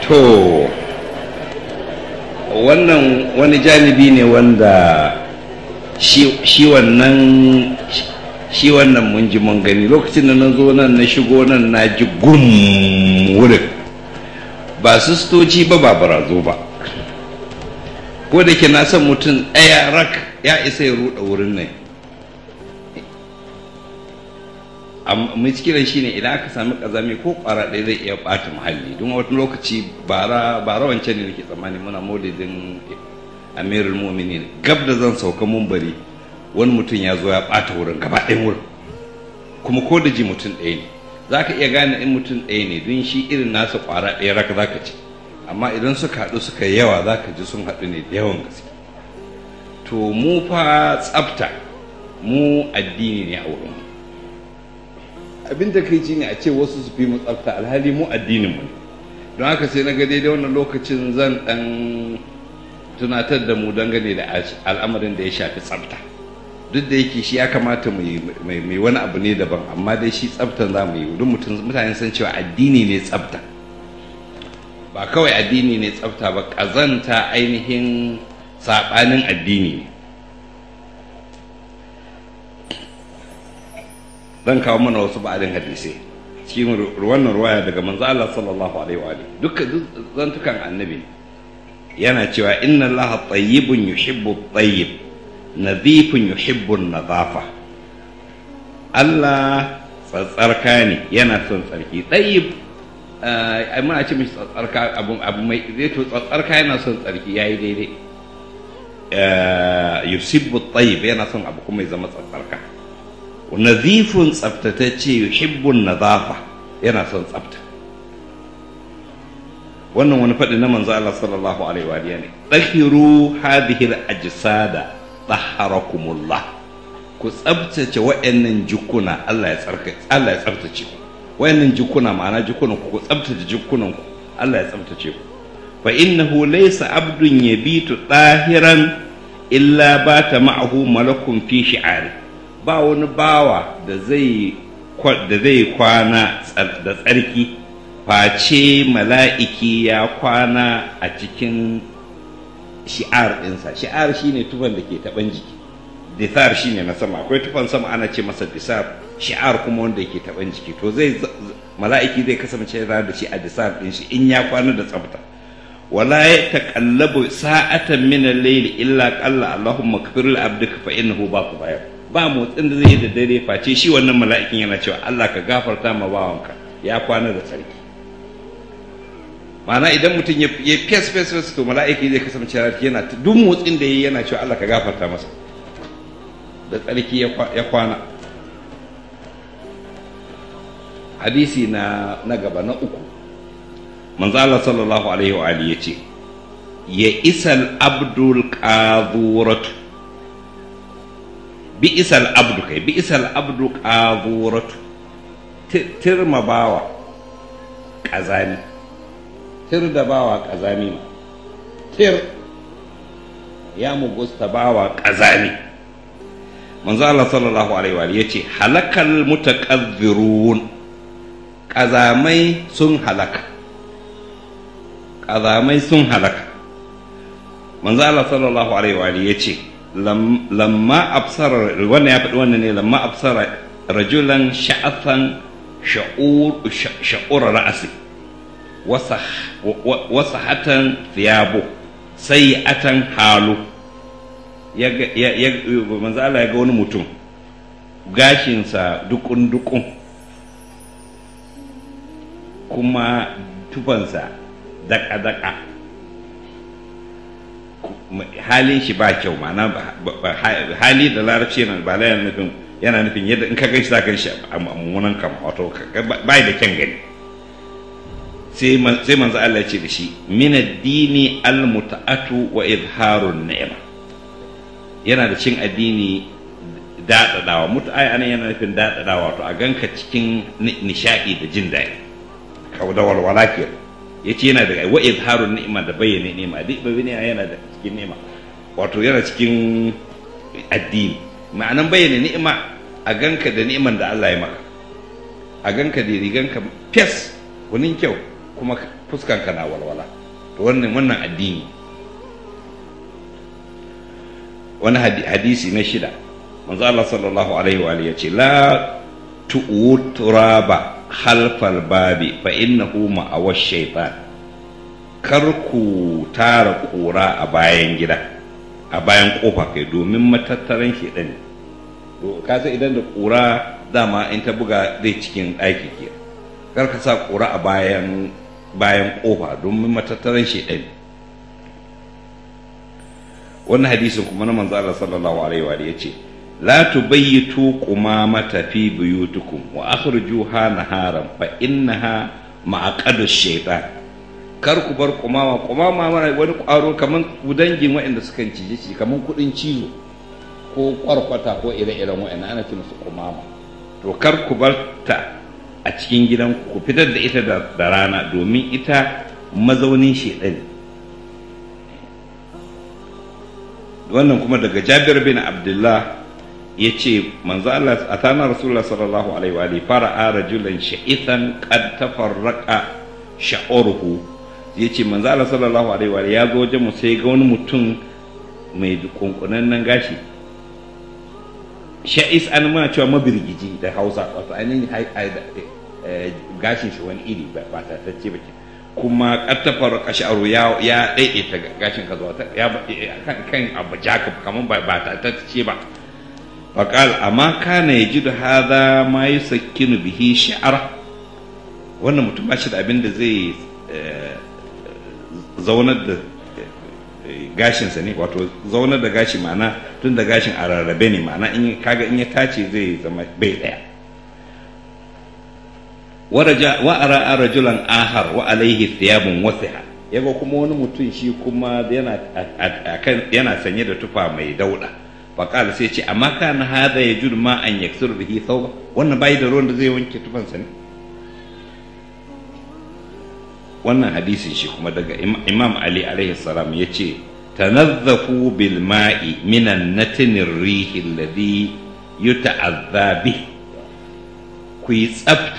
to wannan wani janibi ne wanda shi wannan mun ji mun gani lokacin da na zo nan na shigo nan na ji gum wurin ba sistoci ba barazo ba, ko da ke na san mutum ɗaya rak ya isa ya ruɗa wurin nan. amma cikin shi ne idan aka sami kazami ko ƙwara ɗaya zai iya ɓata muhalli. Don wata lokaci bara wancan ne nake tsammani muna maulidin amirul mu'minin, gab da zan sauka mumbari wani mutum ya zo ya ɓata wurin gaba ɗayan wurin, kuma ko da ji mutum ɗaya ne za ka iya gane in mutum ɗaya ne don shi irin nasa ƙwara ɗaya raka za ka ci, amma idan suka haɗu suka yawa za ka ji sun haɗu ne da yawan gaske. To mu fa tsafta mu addini ne a wurin, abin da kai ne a ce wasu su fi mu tsafta alhali mu addinin mu ne. Don haka sai na ga daidai wannan lokacin zan ɗan tunatar da mu dangane da al'amarin da ya shafi tsafta, duk da yake shi ya kamata mai wani abu ne daban, amma dai shi tsaftan za mu yi don mutane san cewa addini ne tsafta, ba kawai addini ne tsafta ba, ƙazanta ainihin saɓanin addini ne. zan kawo mana wasu ba'adin hadisai cikin wannan ruwaya daga manzo Allah sallallahu alaihi wa alihi duk zantukan annabi yana cewa inna Allaha tayyibun yuhibbu at-tayyib nadhifun yuhibbu an-nadhafa. Allah tsatsarka ne yana son tsarki. Tayyib muna ce mishi tsatsarka abu mai zai to tsatsarka yana son tsarki yayi daidai. Yuhibbu at-tayyib yana son abu kuma ya zama tsatsarka. Nadhifun tsaftatacce yuhibbu an-nadhafa yana son tsafta. wannan wani faɗi na manzo Allah sallallahu alaihi wa alihi ne, tahiru hadhihi al-ajsada taharakumullah, ku tsabtace wa'annan jikuna, Allah ya tsabtace ku. Wa'annan jikuna ma'ana jikunan ku tsabtace jikunan ku, Allah ya tsabtace ku. Fa innahu laysa abdun yabitu tahiran illa bata ma'ahu malakun fi shi'ari. Ba wani bawa da zai kwana da tsarki face mala'iki ya kwana a cikin shi'ar ɗinsa. Shi'ar shine tufan da ke taɓan jiki, disar shine na sama, akwai tufan sama ana ce masa disar, shi'ar kuma wanda yake taɓan jiki. To mala'iki zai kasance da shi a disar ɗin shi in ya kwana da tsafta. Wala ya taqallabu sa'atan min al-layl illa qalla Allahumma ighfir li abdika fa innahu baqu bayar. Ba motsin da zai yi da dare face shi wannan mala'ikin yana cewa Allah ka gafarta ma bawanka ya kwana da tsarki. Ma'ana idan mutum ya fes to mala'iki zai kasance yana duk motsin da yayi yana cewa Allah ka gafarta masa da tsarki ya kwana. Hadisi na gaba na uku, manzo Allah sallallahu alaihi wa alihi yace ya isal abdul qadhuratu, bi isal abdu qadhuratu, tirma bawa kazani, tir da bawa kazani, tir ya mugusta bawa kazani. Manzo Allah sallallahu alaihi wa alihi yace halakal mutaqadhirun, kazamai sun halaka, ƙazamai sun halaka. Manzo Allah sallallahu alaihi wa alihi yace lamma absara, wannan ya faɗi wannan ne, lamma absara rajulan sha'afan sha'ur ra'si wasahatan thiyabu sayi'atan halu. Manzo Allah ya ga wani mutum gashinsa dukun kuma tufansa daka halin shi ba kyau, ma'ana hali da larabci yana nufin yadda in ka gaishe za ka shi a mummunan kama, wato bai da kyan gani. sai manzo Allah ya ce da shi min ad-dini al-muta'atu wa izharun ni'ma, yana da cin addini dadadawa. Mutu'ai anan yana nufin dadadawa, wato a ganka cikin nishadi da jin daɗi, kauda walwala kenan. Yace yana da wa izharun ni'ma, da bayyana ni'ma. Duk bayyana yana da cikin ni'ma, wato yana cikin addini. Ma'anan bayyana ni'ima a ganka da ni'iman da Allah ya maka, a ganka da riganka fes, kunin kyau, kuma fuskanka na walwala. To wannan addini. Wani hadisi na 6 manzo Allah sallallahu alaihi wa alihi yace la tu'turaba khalfal babi fa innahu ma'awash shaytan. Kar ku tara kura a bayan gida, a bayan kofa kai, domin matattaran shedan ne. To ka san idan da kura dama in ta buga zai cikin ɗaki ke, kar ka sa kura a bayan kofa domin matattaran shedan ne. Wannan hadisin kuma na manzo Allah sallallahu alaihi wa alihi yace la tubayyitu qumamata fi buyutikum wa akhrijuha naharan fa innaha ma'aqadu shaytan. Kar ku bar kumama mana wani ƙwaro kaman dangin waɗanda sukan cije shi, kaman kuɗin cizo ko kwarkwata ko ire-iren waɗanda ana ce musu kumama. To kar ku bar ta a cikin gidan ku fitar da ita da rana, domin ita mazaunin shedan. Wannan kuma daga Jabir bin Abdullah yace manzo Allah atana Rasulullah sallallahu alaihi wa alihi fara'a rajulan sha'ithan qad tafarraqa sha'ruhu. Yace manzo Allah sallallahu alaihi wa alihi ya zo wajen mu sai ga wani mutum mai kunkunannen gashi. Sha'is an ma cewa mabirgiji da Hausa, wato ainihin gashin shi wani iri ba tatacce ba, kuma kattafar kasharu ya daidaita gashin ka zuwa ya kan abu jaka kaman ba tatacce ba. Faqal amma kana yajidu hadha ma yusakkinu bihi sha'ra. Wannan mutum ba shi da abin da zai zaunar da gashinsa ne, wato zaunar da gashi, ma'ana tun da gashin a rarrabe ne, ma'ana in ya tace zai zama bai daya. wa ara rajulan ahar wa alaihi thiyabun wasiha. Yaga kuma wani mutum shi kuma yana sanye da tufa mai dauda. Faqala sai ce amma kana hada yajud ma an yaksur bihi thawba. Wannan bai da ruwan da zai wanke tufansa ne. Wannan hadisin shi kuma daga Imam Ali alaihi salam yace tanazzafu bil ma'i minan natinir rihi alladhi yuta'azza bih.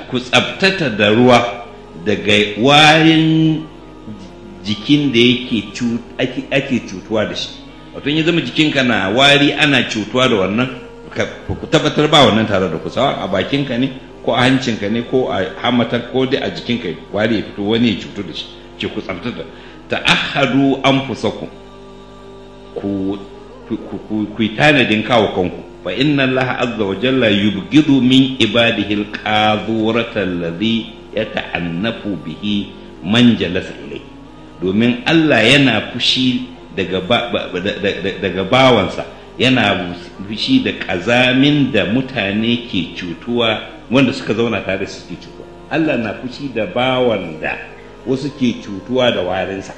Ku tsabtata da ruwa daga warin jikin da ake cutuwa da shi. Wato in ya zama jikinka na wari ana cutuwa da wannan, ku tabbatar ba wannan tare da ku, sawa a bakinka ne ko a hancinka ne ko a hamatar ko dai a jikinka wari ya fito wani ya cutu da shi, ce ku tsabtata. Ta'ahadu anfusakum, ku yi tanadin kawo kanku. Fa inna Allah azza wa jalla yubghidu min ibadihi al-qadhurata alladhi yata'annafu bihi man jalasa ilayhi. Domin Allah yana fushi daga bawansa, yana fushi da kazamin da mutane ke cutuwa, wanda suka zauna tare su ke cutuwa. Allah na fushi da bawan da wasu ke cutuwa da warinsa.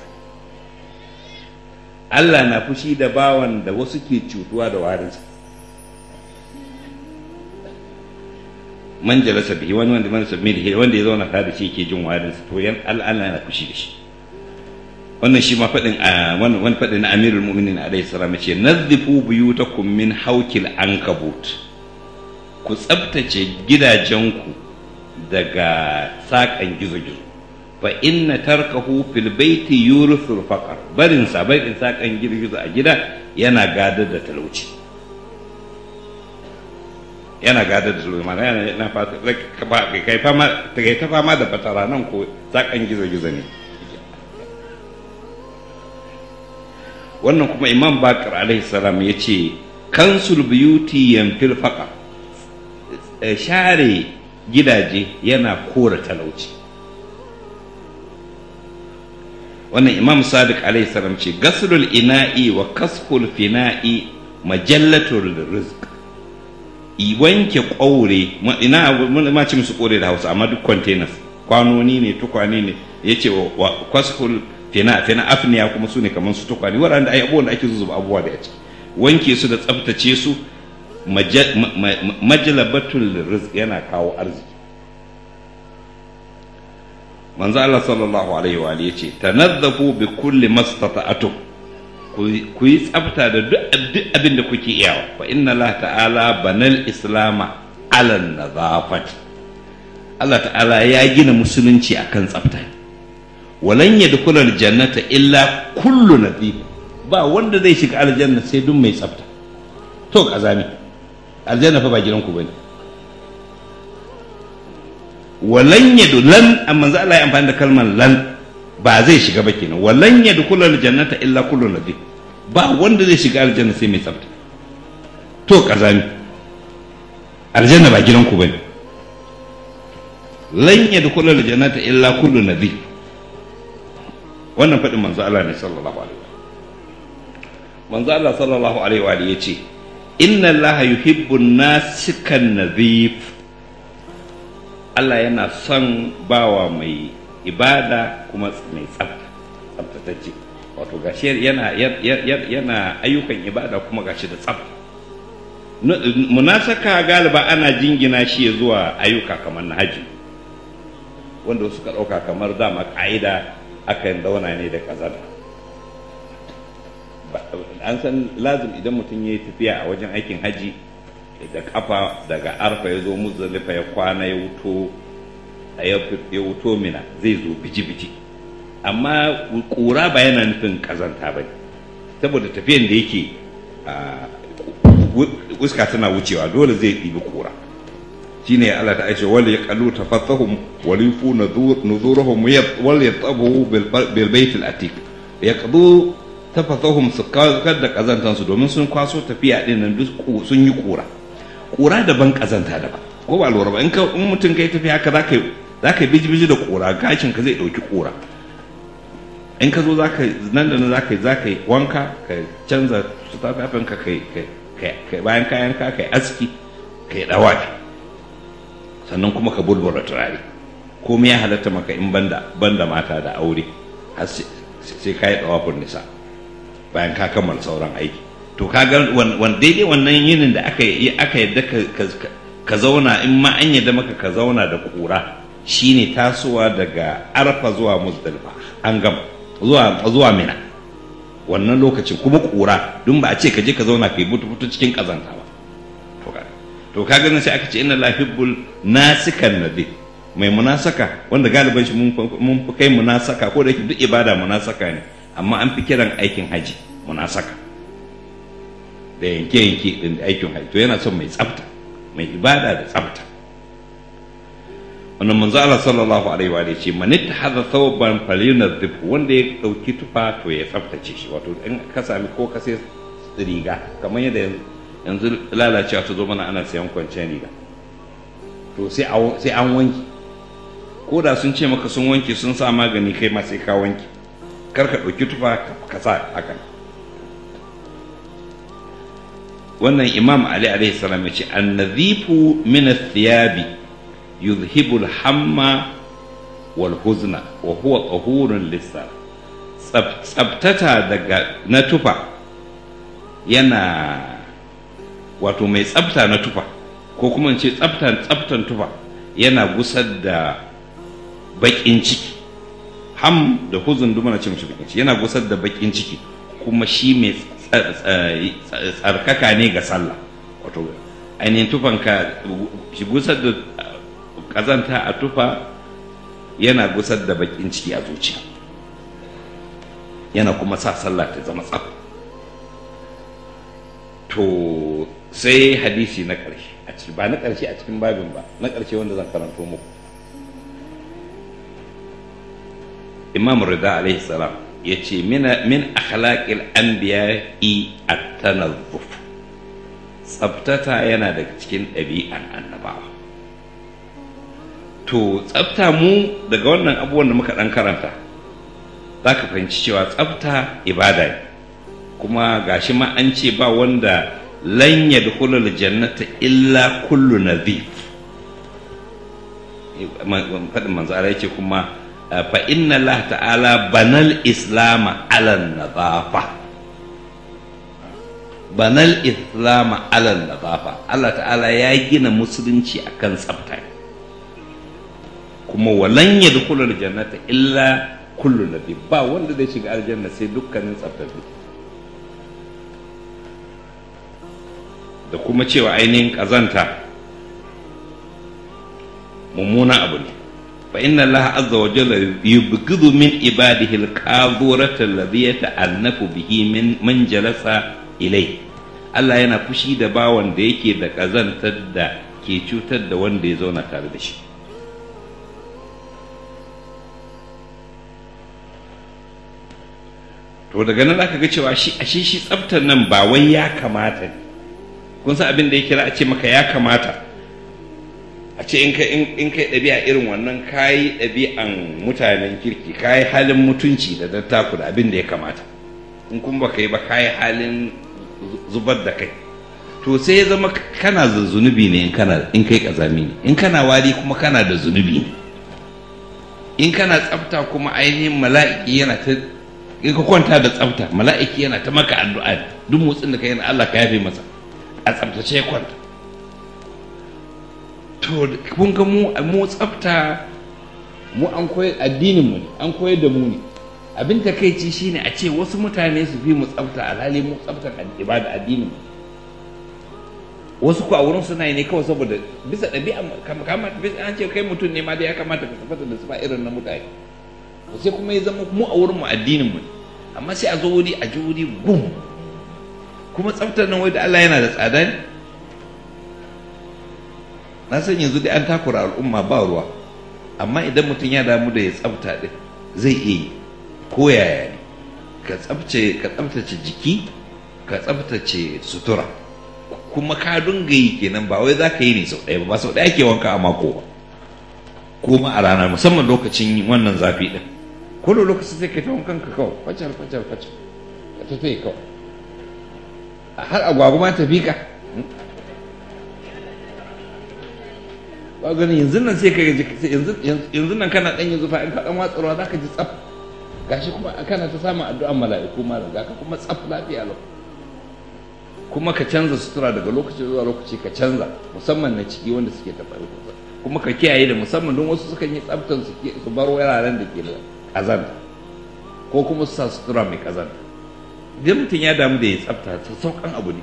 Allah na fushi da bawan da wasu ke cutuwa da warinsa. Man jalasa bihi, wanda ya zauna tare da shi ke jin warinsa, to Allah na fushi da shi. Wannan shi ma wani faɗin na Amirul Mu'minin alaihi salam ce nazzifu buyutakum min haukil ankabut. Ku tsabtace gidajenku daga saƙan gizo-gizo. Fa inna tarkahu fil baiti yurithul faqr. Barin saƙan gizo-gizo a gida yana gadar da talauci. Yana gadar da talauci, mana yana fata kai ta fama da fatara nan ko saƙan gizo-gizo ne. Wannan kuma Imam Bakir alaihi salam ya ce kansul biyuti yanfil faqa. Share gidaje yana kora talauci. Wannan Imam Sadiq alaihi salam ce gaslul ina'i wa kasful fina'i majallatul rizq. Wanke ƙaure, ma ce musu ƙaure da Hausa, amma duk containers, kwanoni ne, tukwane ne, yace wa kasful fina afniya kuma su ne kamar su tukwani, waɗanda ai abubuwan da ake zuzuba abubuwa da ya ciki. Wanke su da tsaftace su majalabatul rizq, yana kawo arziki. Manzo Allah sallallahu alaihi wa alihi yace tanazzafu bi kulli mastata'tum, ku yi tsafta da duk abin da kuke iyawa. Fa inna Allah ta'ala banal islama ala nadafati. Allah ta'ala ya gina musulunci akan tsafta. walan yadkhula aljannata illa kullu nadhif, ba wanda zai shiga aljanna sai duk mai tsafta. To kazami, aljanna fa ba gidanku bane. Walan lan, amma za Allah ya amfani da kalmar lan, ba zai shiga ba kenan. Walan yadkhula aljannata illa kullu nadhif, ba wanda zai shiga aljanna sai mai tsafta. To kazami, aljanna ba gidanku bane. Lan yadkhula aljannata illa kullu nadhif, wannan faɗin manzo Allah ne sallallahu alaihi wa manzo Allah sallallahu alaihi wa yace inna Allah yuhibbu nasikan nadhif, Allah yana son bawa mai ibada kuma mai tsaftatacce, wato gashi yana ayyukan ibada kuma gashi da tsafta. Munasaka galiba ana jingina shi zuwa ayyuka kamar na haji, wanda suka ɗauka kamar dama ƙa'ida akan zauna ne da kazanta. An san lazim idan mutum ya yi tafiya a wajen aikin haji da kafa daga arfa ya zo muzdalifa ya kwana ya wuto mina, zai zo biji-biji, amma ƙura ba yana nufin kazanta ba, saboda tafiyan da yake iska tana wucewa dole zai ɗibi ƙura. shine Allah ta aice wal yaqalu tafathahum wal yufu nuzurahum wal yatabu bil bait al atiq, yaqdu tafathahum su kawar da kazantan su, domin sun kwaso tafiya din nan duk sun yi kura daban kazanta daban, ko ba lura ba. In mutum kai tafiya haka zaka yi biji da kura, gashin ka zai dauki kura. In ka zo nan da nan zaka yi wanka, ka canza tufafin ka, kai bayan kayan ka kai aski, kai dawafi, sannan kuma ka bulbula turare. Komai ya halatta maka in banda mata da aure, har sai ka yi dawafin nisa bayan ka kammala sauran aiki. To kaga daidai wannan yinin da aka yadda ka zauna, in ma an yadda maka ka zauna da kura, shine tasowa daga arfa zuwa muzdalifa, an gama zuwa mina, wannan lokacin kuma kura, dun ba a ce ka je ka zauna kai butu cikin kazanta ba. To kaga nan sai aka ce inna la hibbul nasikan nadhif, mai munasaka, wanda galiban shi mun fi kai munasaka, ko da yake duk ibada munasaka ne, amma an fi kiran aikin haji munasaka da yanke din aikin haji. To yana son mai tsafta, mai ibada da tsafta. Wannan manzo Allah sallallahu alaihi wa sallam ce man ittakhadha thawban falyunadhif, wanda ya dauki tufa to ya tsaftace shi. Wato in ka sami ko ka sai riga, kamar yadda yanzu lalacewa ta zo mana, ana sayan kwanciyar riga, to sai an wanki. Ko da sun ce maka sun wanke sun sa magani, kai ma sai ka wanki, kar ka ɗauki tufa ka sa haka. Wannan Imam Ali alaihi salam ya ce an-nadhifu min ath-thiyabi yuzhibu al-hamma wal huzna wa huwa tahurun lis-sar. Tsabtata daga na tufa yana, wato mai tsafta na tufa, ko kuma in ce tsaftan tufa yana gusar da bakin ciki. Ham da huzun duk mana ce mishi bakin ciki, yana gusar da bakin ciki, kuma shi mai tsarkaka ne ga sallah. Wato ainihin tufanka shi gusar da kazanta a tufa, yana gusar da bakin ciki a zuciya, yana kuma sa sallah ta zama tsaf. To sai hadisi na ƙarshe, ba na ƙarshe a cikin babin ba, na ƙarshe wanda zan karanto muku. Imam Rida alaihi salam ya ce min akhlaqil anbiya'i at-tanazzuf, tsabtata yana daga cikin ɗabi'an annabawa. To tsabta mu daga wannan abubuwan da muka ɗan karanta, za ka fahimci cewa tsabta ibada ne, kuma gashi ma an ce ba wanda lan yadkhulul jannata illa kullu nadhif. Faɗin manzo Allah yace kuma fa inna Allah ta'ala banal islama ala nadafa, banal islama ala nadafa. Allah ta'ala ya gina musulunci akan tsafta, kuma walan yadkhulul jannata illa kullu nadhif, ba wanda zai shiga aljanna sai dukkanin tsaftattu. Da kuma cewa ainihin ƙazanta mummuna abu ne, fa inna Allah azza wa jalla yubghidu min ibadihi al-qadhurata alladhi yata'annafu bihi man jalasa ilai. Allah yana fushi da bawan da yake da kazantar da ke cutar da wanda ya zauna tare da shi. To daga nan zaka ga cewa shi tsaftar nan ba wai ya kamata ne. Kun san abin da ya kira a ce maka ya kamata, a ce in kai ɗabi'a irin wannan kayi ɗabi'an mutanen kirki, kayi halin mutunci da dattaku da abin da ya kamata. In kuma baka yi ba kayi halin zubar da kai. To sai ya zama kana da zunubi ne in kai kazami ne, in kana wari kuma kana da zunubi ne, in kana tsafta kuma ainihin mala'iki yana ta, in ka kwanta da tsafta mala'iki yana ta maka addu'a, duk motsin da kai yana Allah ka yafe masa, a tsaftace ya kwanta. To kun ga mu tsafta, mu an koyar addinin mu ne, an koyar da mu ne. Abin takeici shine a ce wasu mutane su fi mu tsafta, alhali mu tsaftar ibada addinin mu. Wasu ku a wurin suna yi ne kawai saboda bisa ɗabi'a, kamar bisa an ce kai mutum ne ma da ya kamata ka tsafata da sifa irin na mutane. Sai kuma ya zama mu a wurin mu addinin mu, amma sai a zo wuri a ji wuri gum. Kuma tsaftar nan wai da Allah yana da tsada ne. Na san yanzu dai an takura al'umma ba ruwa, amma idan mutum ya damu da ya tsafta din zai iya yi ko yaya ne. Ka tsaftace jiki, ka tsaftace sutura, kuma ka dinga yi kenan, ba wai za ka yi ne sau ɗaya ba sau ɗaya ke wanka a mako ba, kuma a rana, musamman lokacin wannan zafi ɗin. Ko da lokacin sai ka ta wankan ka kawai facar ka ta yi kawai, har agwagwa ma tafi ka. Ba gani yanzu nan sai ka yanzu nan kana ɗan yanzu fa in ka ɗan watsarwa za ka ji tsaf, gashi kuma kana ta samun addu'an mala'iku ma da ka kuma tsaf lafiya lau. Kuma ka canza sutura daga lokaci zuwa lokaci, ka canza musamman na ciki wanda suke taɓa kusa, kuma ka kiyaye da musamman don wasu sukan yi tsaftar su bar wuraren da ke da ƙazanta ko kuma su sa sutura mai ƙazanta. Idan mutum ya damu da ya tsafta, sauƙan abu ne,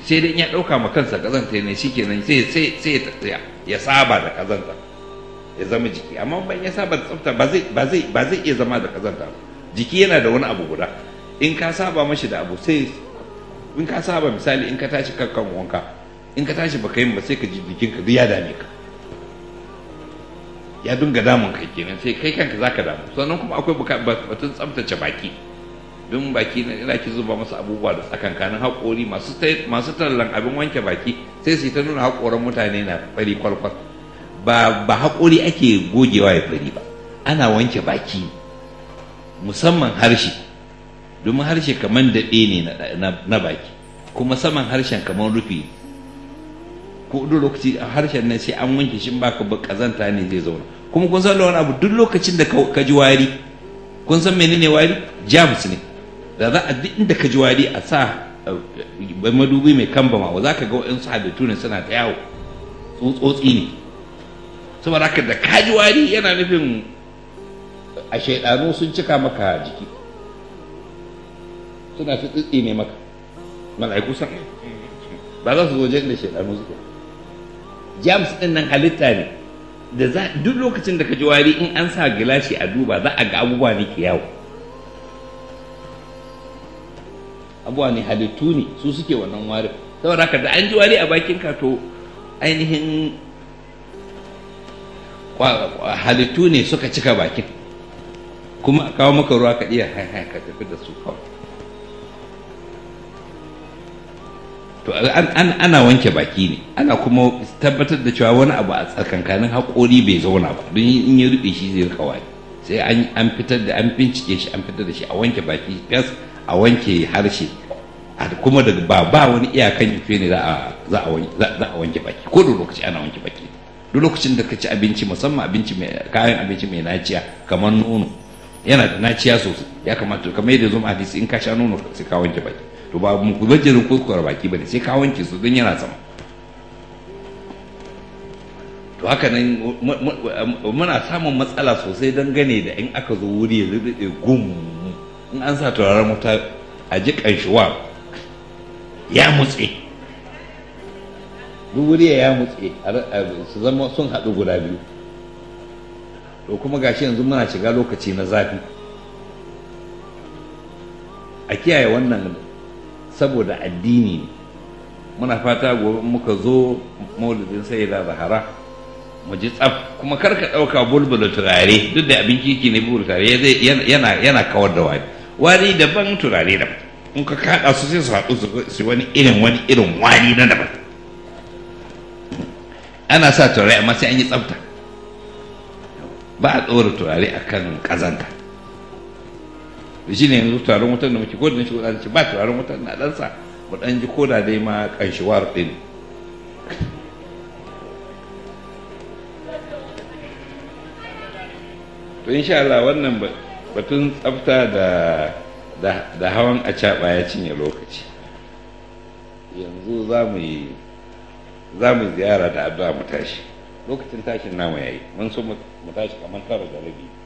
sai dai ya ɗauka ma kansa ƙazanta ne shikenan sai ya saba da ƙazanta ya zama jiki, amma ban ya saba da tsafta ba zai iya zama da ƙazanta ba. Jiki yana da wani abu guda, in ka saba mashi da abu sai, in ka saba misali in ka tashi kakkan wanka, in ka tashi baka yin ba sai ka ji jikinka duk ya dame ka, ya dinga damun kai kenan, sai kai kanka zaka damu. Sannan kuma akwai batun tsaftace baki, don baki na ina ki zuba masa abubuwa da tsakankanin haƙori, masu tallan abin wanke baki sai su yi ta nuna haƙoran mutane na fari kwalkwal. Ba haƙori ake gogewa ya fari ba, ana wanke baki musamman harshe, domin harshe kamar daɗe ne na baki, kuma saman harshen kamar rufi, ko duk lokaci harshen nan sai an wanke shi, ba ka ba ƙazanta ne zai zauna. Kuma kun san da wani abu, duk lokacin da ka ji wari, kun san menene wari? Jamus ne. Da za a duk inda ka ji wari a sa madubi mai kambama, za ka ga waɗansu halittu ne suna ta yawo, tsotsotsi ne. Saboda haka da ka ji wari yana nufin a shaidanu sun cika maka jiki, suna ta tsitsi ne maka, mala'iku san ba za su zo da shaidanu suke. James ɗin nan halitta ne da duk lokacin da ka ji wari in an sa gilashi a duba za a ga abubuwa ne ke yawo, abubuwa ne halittu ne su suke wannan wari. Saboda haka da an ji wari a bakin ka, to ainihin halittu ne suka cika bakin, kuma a kawo maka ruwa ka iya ka tafi da su kawai. To ana wanke baki ne, ana kuma tabbatar da cewa wani abu a tsakankanin haƙori bai zauna ba, don in ya rufe shi zai rika wari. Sai an fitar da, an bincike shi, an fitar da shi, a wanke baki fes, a wanke harshe, kuma daga ba wani iyakan yafe ne za a wanke baki. Ko da lokaci ana wanke baki, duk lokacin da ka ci abinci, musamman kayan abinci mai naciya kamar nono, yana da naciya sosai, ya kamata kamar yadda zuma hadisi, in ka sha nono sai ka wanke baki. To ba mu bajirin kuskure baki bane, sai ka wanke su don yana sama. To haka nan muna samun matsala sosai dangane da in aka zo wuri ya zube gum, in an sa turaren wuta a ji kanshuwa ya mutse, duk wuri ya mutse, su zama sun haɗu guda biyu. to kuma gashi yanzu muna shiga lokaci na zafi. A kiyaye wannan saboda addini ne. Muna fata gobe muka zo maulidin sayyida Zahara mu ji tsaf, kuma kar ka ɗauka bulbula turare, duk da abin kiki ne bulbula turare yana kawar da wari daban, turare daban. In ka kaɗa su sai su haɗu su wani irin wari na daban. Ana sa turare amma sai an yi tsafta, ba a ɗora turare akan ƙazanta. Da shi ne yanzu turaren wutar da muke ko da shi ce ba turaren wutar na ɗansa mu ɗan ji ko da dai ma ƙanshiwar ɗin. To insha Allah wannan batun tsafta da hawan acaɓa ya cinye lokaci. Yanzu za mu yi ziyara da addu'a mu tashi. Lokacin tashin namu yayi, mun so mu tashi kamar 9:30.